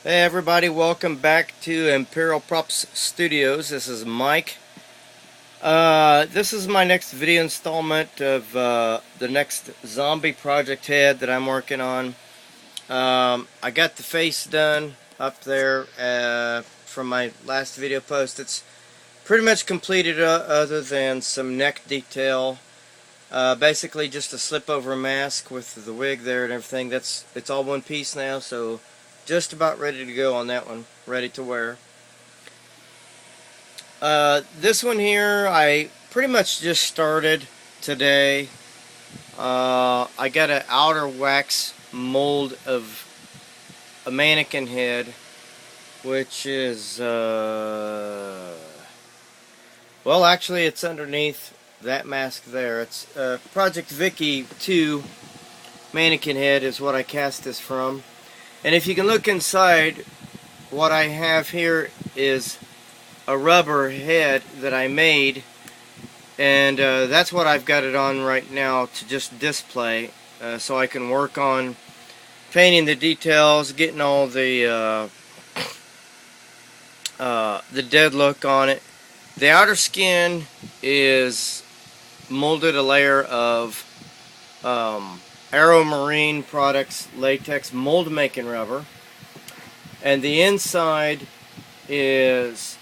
Hey everybody, welcome back to Imperial Props Studios. This is Mike. This is my next video installment of the next zombie project head that I'm working on. I got the face done up there from my last video post. It's pretty much completed other than some neck detail. Basically just a slip over mask with the wig there and everything. It's all one piece now, so just about ready to go on that one, ready to wear. This one here, I pretty much just started today. I got an outer wax mold of a mannequin head, which is, well, actually, it's underneath that mask there. It's Project Vicky 2 mannequin head is what I cast this from. And if you can look inside, what I have here is a rubber head that I made, and that's what I've got it on right now to just display, so I can work on painting the details, getting all the dead look on it. The outer skin is molded a layer of Aero Marine Products latex mold making rubber, and the inside is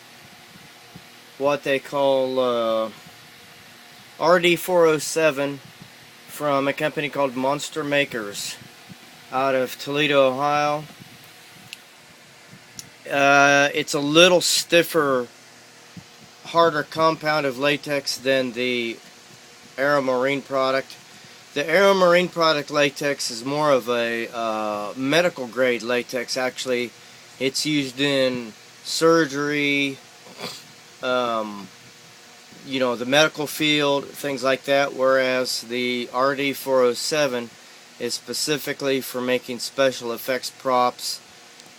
what they call RD407 from a company called Monster Makers out of Toledo, Ohio. It's a little stiffer, harder compound of latex than the Aero Marine product. The Aero Marine product latex is more of a medical grade latex. Actually, it's used in surgery, the medical field, things like that, whereas the RD407 is specifically for making special effects props,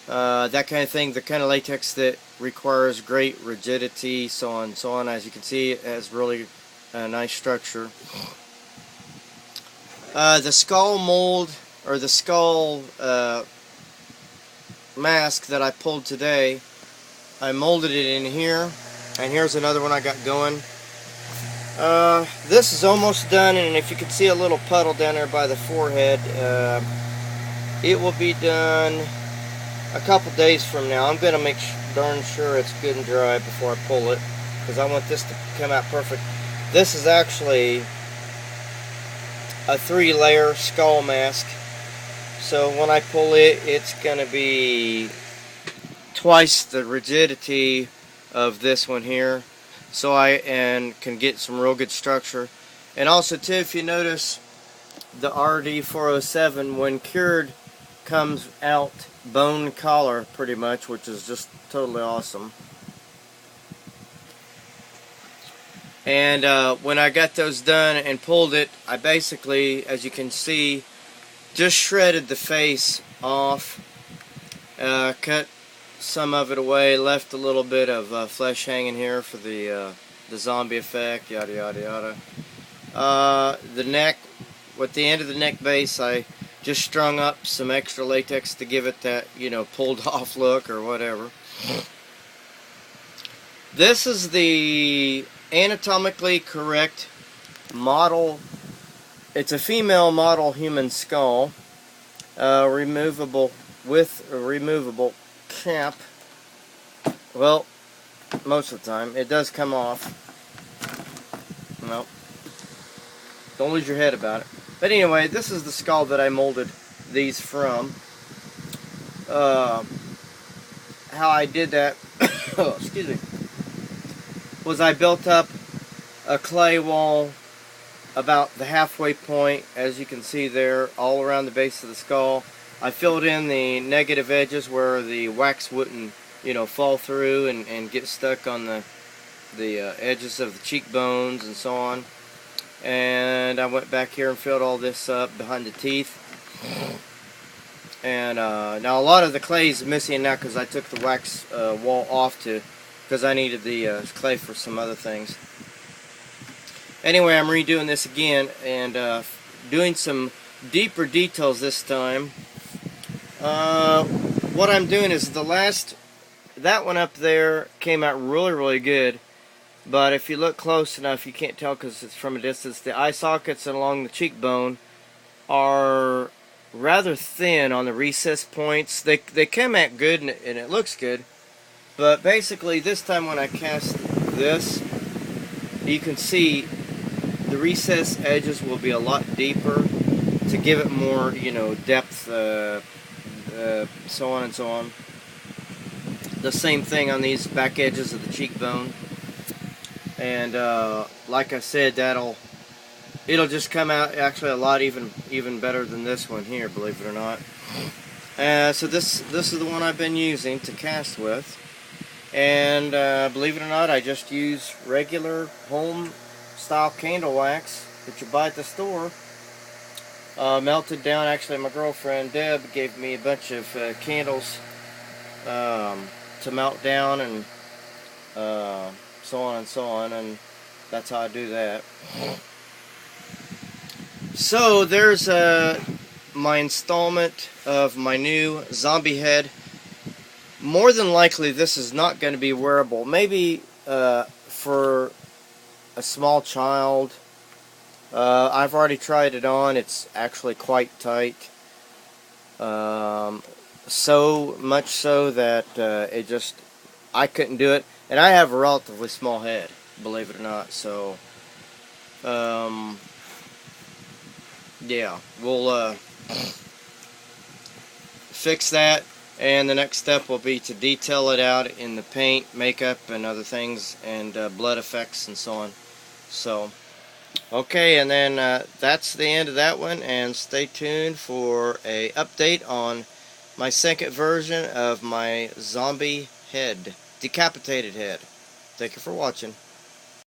that kind of thing, the kind of latex that requires great rigidity, so on and so on. As you can see, it has really a nice structure. The skull mold, or the skull mask that I pulled today, I molded it in here, and here's another one I got going. This is almost done, and if you can see a little puddle down there by the forehead, it will be done a couple days from now. I'm going to make darn sure it's good and dry before I pull it, because I want this to come out perfect. This is actually a 3-layer skull mask, so when I pull it, it's going to be twice the rigidity of this one here, so I can get some real good structure. And also too, if you notice, the RD407 when cured comes out bone collar pretty much, which is just totally awesome. And when I got those done and pulled it, I basically, as you can see, just shredded the face off, cut some of it away, left a little bit of flesh hanging here for the zombie effect, yada yada yada. The neck, with the end of the neck base, I just strung up some extra latex to give it that, pulled off look or whatever. This is the anatomically correct model. It's a female model human skull, removable with a removable cap. Well, most of the time it does come off. Well, don't lose your head about it. But anyway, this is the skull that I molded these from. How I did that, oh, excuse me, was I built up a clay wall about the halfway point, as you can see there, all around the base of the skull. I filled in the negative edges where the wax wouldn't, fall through and get stuck on the edges of the cheekbones and so on. And I went back here and filled all this up behind the teeth. And now a lot of the clay is missing now because I took the wax wall off because I needed the clay for some other things. Anyway, I'm redoing this again and doing some deeper details this time. what I'm doing is that one up there came out really good. But if you look close enough, you can't tell because it's from a distance. The eye sockets along the cheekbone are rather thin on the recess points. They come out good and it looks good. But basically, this time when I cast this, you can see the recess edges will be a lot deeper to give it more, depth, so on and so on. The same thing on these back edges of the cheekbone. And like I said, it'll just come out actually a lot even better than this one here, believe it or not. So this is the one I've been using to cast with, and believe it or not, I just use regular home style candle wax that you buy at the store, melted down. Actually, my girlfriend Deb gave me a bunch of candles to melt down, and so on and so on, and that's how I do that. So there's my installment of my new zombie head. More than likely this is not going to be wearable. Maybe for a small child. I've already tried it on. It's actually quite tight. So much so that I couldn't do it. And I have a relatively small head, believe it or not. So, yeah, we'll fix that. And the next step will be to detail it out in the paint, makeup, and other things, and blood effects and so on. So, okay, and then that's the end of that one. And stay tuned for a update on my second version of my zombie head. Decapitated head. Thank you for watching.